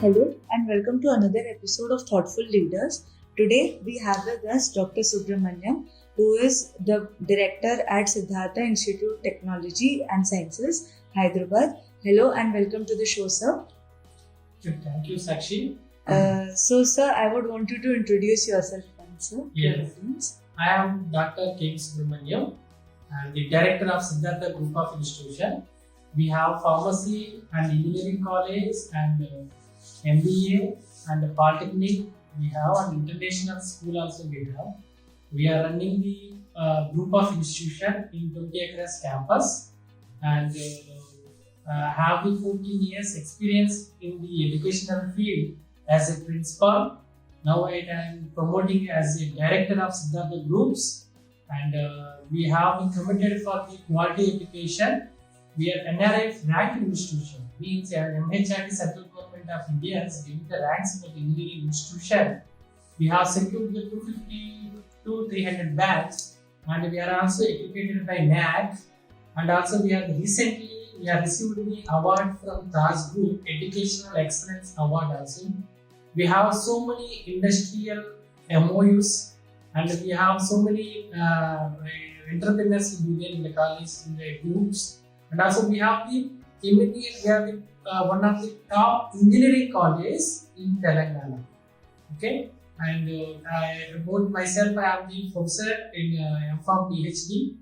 Hello and welcome to another episode of Thoughtful Leaders. Today we have with us Dr. Subramaniam, who is the director at Siddhartha Institute Technology and Sciences, Hyderabad. Hello and welcome to the show, sir. Thank you, Sakshi. Sir, I would want you to introduce yourself once, sir. Yes. I am Dr. K. Subramaniam. I am the director of Siddhartha Group of Institution. We have pharmacy and engineering college and MBA and Polytechnic. We have an international school also we have. We are running the group of institution in 20 acres campus and have the 14 years experience in the educational field as a principal. Now I am promoting as a director of Siddhartha Groups, and we have been committed for the quality education. We are NRF ranked institution, means MHRD Central Government of India is giving the ranks for the engineering institution. We have secured the 250 to 300 banks, and we are also accredited by NAAC, and also we have received the award from Taj Group, Educational Excellence Award also. We have so many industrial MOUs, and we have so many entrepreneurs in the college, in the groups. And also we have one of the top engineering colleges in Telangana. Okay, and about myself, I am the professor in MPharm PhD,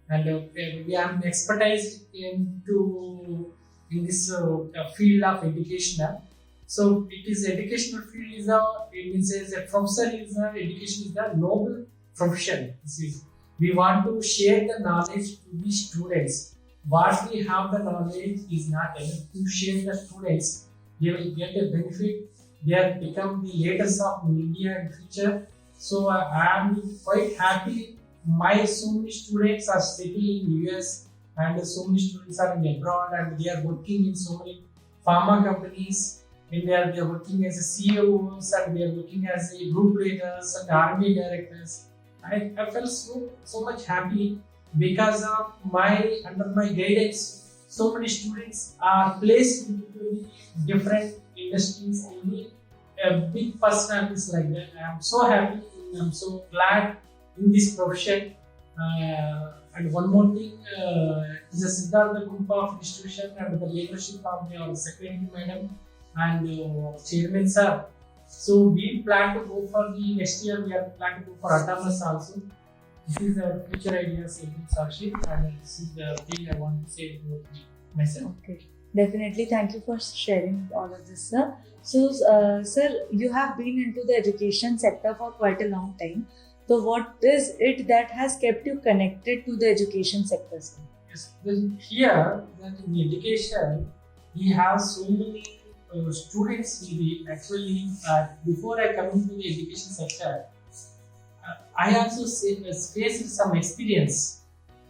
and we are expertise in this field of educational. So it is educational field is a professor is education is a noble profession. We want to share the knowledge to the students. What we have the knowledge is not enough to share the students. They will get a benefit. They have become the leaders of India in future. So I am quite happy. So many students are studying in US and so many students are in abroad and they are working in so many pharma companies. And they are working as a CEOs and they are working as a group leaders and army directors. I felt so much happy. Because of under my guidance, so many students are placed into different industries and big personalities like that. I am so happy. I am so glad in this profession. And one more thing, is a Siddhartha Group of Institution and the leadership of our Secretary Madam and Chairman Sir. So we plan to go for the next year. We are planning to go for autonomous also. This is the future ideas of Sakshi, and this is the thing I want to say about myself. Okay, definitely. Thank you for sharing all of this, sir. So, sir, you have been into the education sector for quite a long time. So, what is it that has kept you connected to the education sector, sir? Yes, here that in education, we have so many students. Actually, before I come into the education sector, I also faced some experience.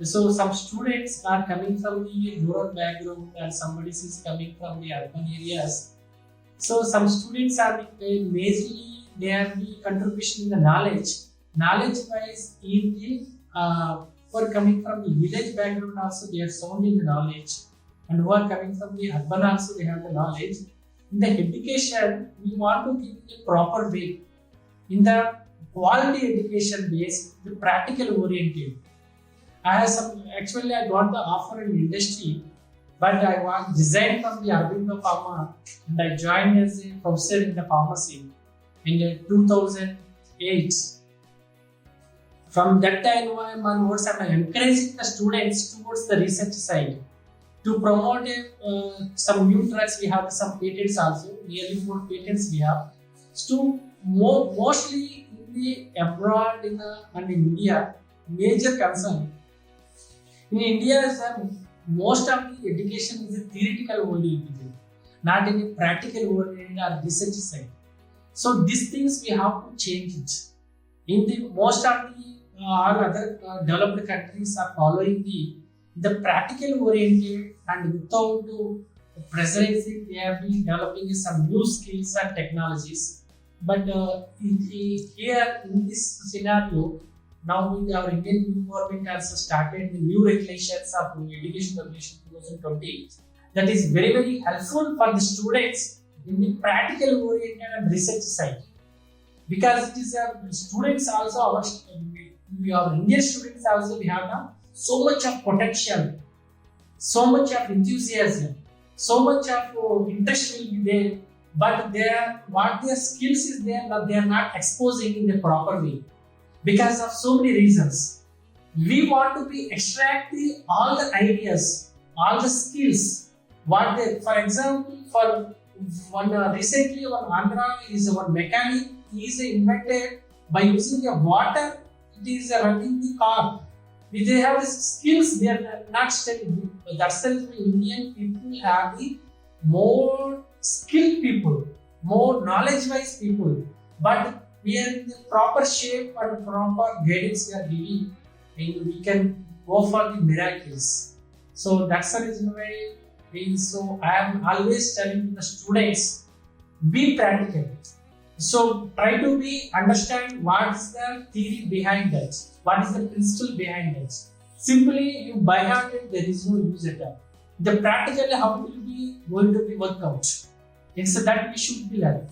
So some students are coming from the rural background and somebody is coming from the urban areas. So some students are majorly they are the contribution in the knowledge wise in the for coming from the village background also they are sound in the knowledge, and who are coming from the urban also they have the knowledge. In the education we want to give it a proper way. In the quality education base, the practical oriented. I got the offer in industry, but I was resigned from the Aurobindo Pharma and I joined as a professor in the pharmacy in 2008. From that time onwards, I am encouraging the students towards the research side to promote some new drugs. We have some patents also, nearly 4 patents we have. So mostly abroad and in India, major concern. In India, is that most of the education is a theoretical oriented, not in a practical oriented or research side. So these things we have to change it. In the most of the all other developed countries are following the practical oriented and without pressurizing, they have been developing some new skills and technologies. But here in this scenario, now our Indian government has started the new regulations of Education Regulation 2020 that is very, very helpful for the students in the practical oriented and research side. Because it is students also, our Indian students also, we have so much of potential, so much of enthusiasm, so much of interest will be there, but what their skills is there, but they are not exposing in the proper way because of so many reasons. We want to be extract all the ideas, all the skills. What they, for example, for one recently one Andhra is one mechanic. He is invented by using the water. It is running the car. If they have the skills, they are not studying. That's the reason Indian people have the more skilled people, more knowledge-wise people. But we are in the proper shape and proper guidance we are giving, and we can go for the miracles. So that's the reason why I am always telling the students, be practical. So try to understand what is the theory behind that, what is the principle behind that. Simply you by heart it, there is no use at all. The practically how it will be going to be worked out. It's that we should be learning.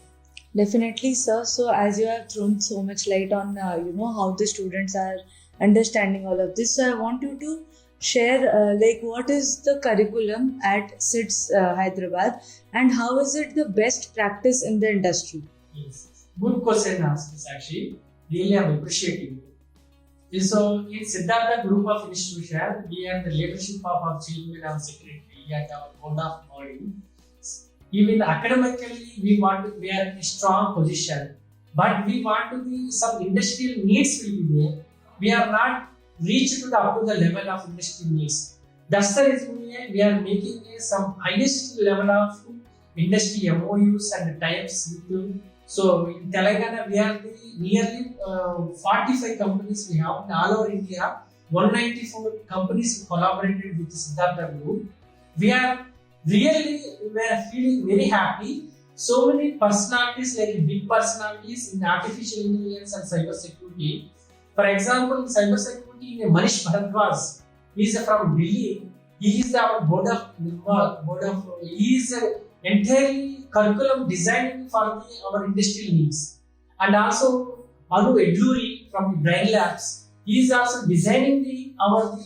Definitely, sir. So, as you have thrown so much light on, how the students are understanding all of this, so I want you to share, what is the curriculum at SITS Hyderabad, and how is it the best practice in the industry? Yes, good question asked. Actually, really I'm appreciating it. So, in Siddhartha Group of Institutions, we have the leadership of our chairman and secretary at our board of body. Even academically, we are in a strong position, but we want to be some industrial needs will be there. We are not reached to up to the level of industrial needs. That's the reason we are making some highest level of industry MOUs and types with you. So in Telangana, we are nearly 45 companies we have in all over India. 194 companies collaborated with Siddhartha Group. We are feeling very happy. So many personalities, like big personalities in artificial intelligence and cyber security. For example, in cyber security, Manish Bharadwaj, he is from Delhi. He is our board of. He is entirely curriculum designing for our industrial needs. And also Anu Edluri from Brain Labs. He is also designing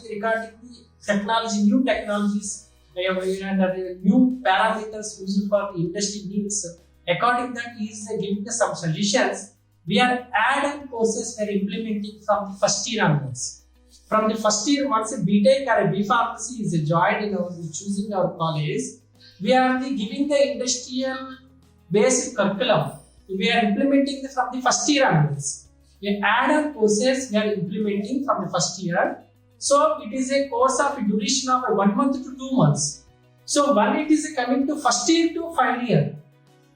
regarding the technology, new technologies and new parameters used for the industry needs. According to that, he is giving us some solutions. We are add-on courses we are implementing from the first year onwards. From the first year, once a BTech or a B Pharmacy is joined in choosing our college, we are giving the industrial basic curriculum. We are implementing from the first year onwards. We add-on courses we are implementing from the first year. So it is a course of a duration of 1 month to 2 months. So when it is coming to first year to final year,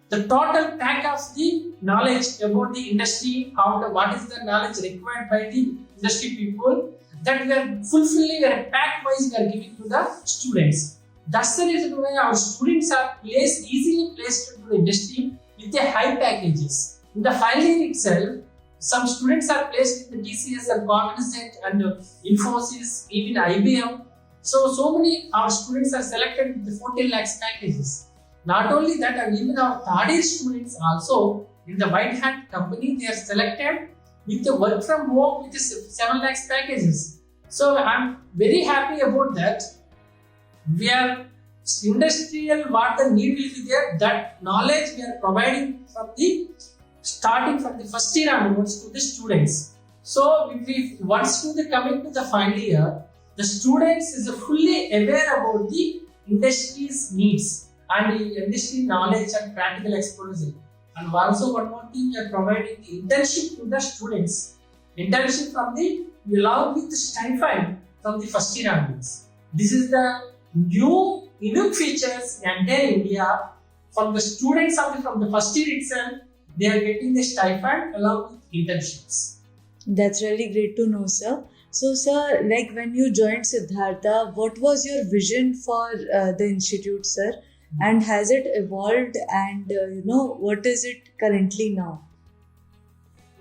the total pack of the knowledge about the industry, what is the knowledge required by the industry people, that we are fulfilling a pack wise we are giving to the students. That's the reason why our students are easily placed into the industry with the high packages. In the final year itself, some students are placed in the TCS and Cognizant and Infosys, even IBM. So many our students are selected with the 14 lakhs packages. Not only that, even our third year students also in the White Hat company, they are selected with the work from home with the 7 lakhs packages. So I'm very happy about that. We are industrial, what the need will be there, that knowledge we are providing from the starting from the first year onwards to the students. So if we once to the coming to the final year, the students is fully aware about the industry's needs and the industry knowledge and practical exposure. And also one more thing, we are providing the internship to the students. Internship from along with the stipend from the first year onwards. This is the new unique features in entire India. From the students from the first year itself, they are getting the stipend along with internships. That's really great to know, sir. So, sir, when you joined Siddhartha, what was your vision for the institute, sir? And has it evolved? And what is it currently now?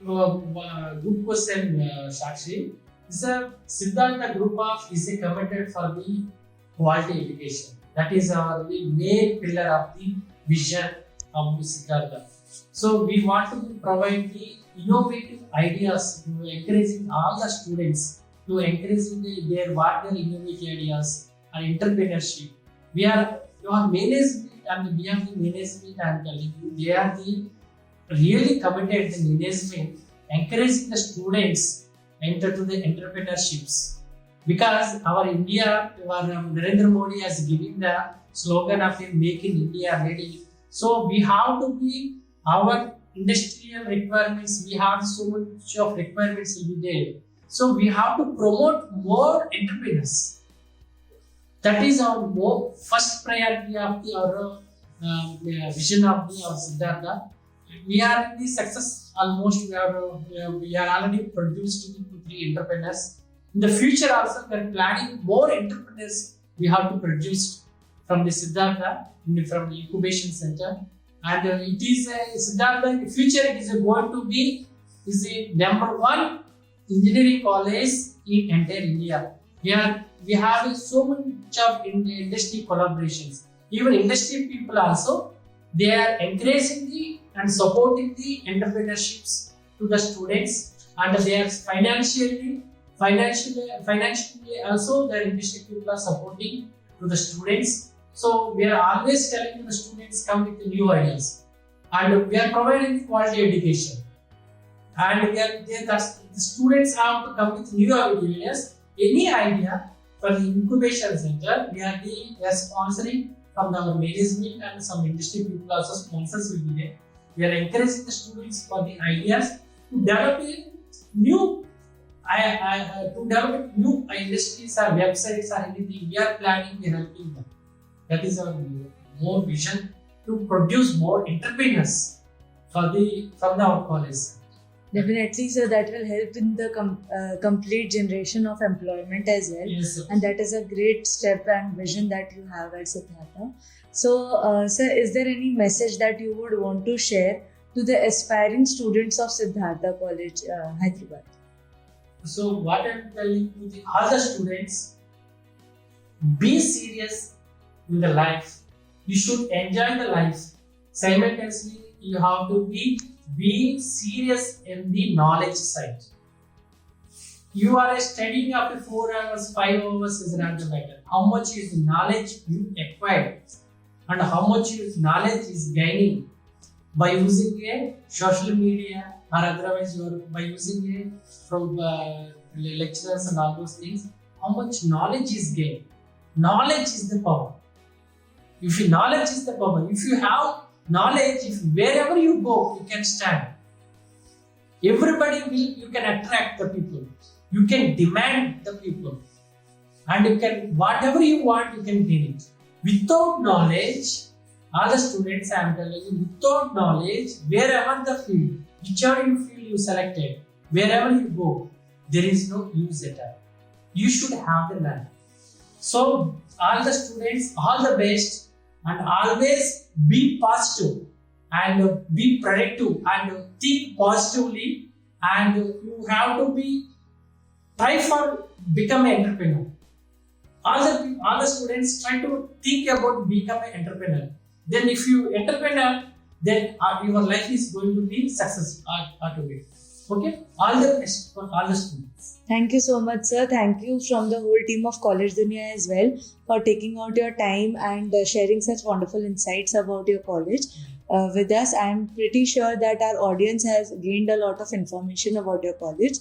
Good question, Sakshi. Siddhartha Group of is committed for the quality education. That is our main pillar of the vision of Siddhartha. So we want to provide the innovative ideas to encouraging all the students to encouraging their innovative ideas and entrepreneurship. We are your management and we have the management. I am telling you, they are the really committed the management, encouraging the students enter to the entrepreneurships. Because our India, our Narendra Modi has given the slogan of Make in India Ready. So we have to be our industrial requirements. We have so much of requirements will be there. So we have to promote more entrepreneurs. That is our first priority of our vision of the Siddhartha. We are in the success almost. We are already produced 2 to 3 entrepreneurs. In the future also, we are planning more entrepreneurs we have to produce from the Siddhartha, from the incubation center. And it is Siddhartha in the future, it is going to be the number 1 engineering college in entire India. We have so much of industry collaborations. Even industry people also, they are encouraging and supporting the entrepreneurships to the students, and they are financially also the industry people are supporting to the students. So we are always telling to the students come with new ideas, and we are providing quality education. And the students have to come with new ideas. Any idea for the incubation center, we are sponsoring from our management, and some industry people also sponsors will be there. We are encouraging the students for the ideas to develop new industries or websites or anything. We are planning, we are helping them. That is our more vision to produce more entrepreneurs from our college. Definitely, so that will help in the complete generation of employment as well. Yes, sir. And that is a great step and vision that you have at Siddhartha. So, sir, is there any message that you would want to share to the aspiring students of Siddhartha College, Hyderabad? So, what I am telling to the other students, be serious in the life. You should enjoy the life. Simultaneously, you have to be serious in the knowledge side. You are studying after 4 hours, 5 hours is not the matter. How much is the knowledge you acquired and how much knowledge is gaining by using a social media or otherwise by using a from lecturers and all those things. How much knowledge is gained? Knowledge is the power. If knowledge is the power, if you have knowledge, if wherever you go, you can stand. You can attract the people. You can demand the people. And you can, whatever you want, you can gain it. Without knowledge, all the students I am telling you, without knowledge, wherever the field, whichever field you selected, wherever you go, there is no use at all. You should have the knowledge. So, all the students, all the best, and always be positive and be productive and think positively, and you have to try for become an entrepreneur. All the students try to think about become an entrepreneur. Then if you entrepreneur, then your life is going to be successful automatically. Okay, all the best for all the students. Thank you so much, sir. Thank you from the whole team of College Dunia as well for taking out your time and sharing such wonderful insights about your college with us. I am pretty sure that our audience has gained a lot of information about your college.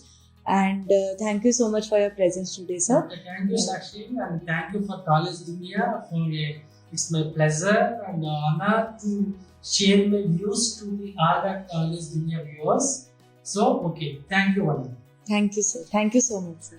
And thank you so much for your presence today, sir. Thank you, Sakshi, and thank you for College Dunia. It's my pleasure and honor to share my views to all the College Dunia viewers. So, okay, thank you, Vanda. Thank you, sir. Thank you so much, sir.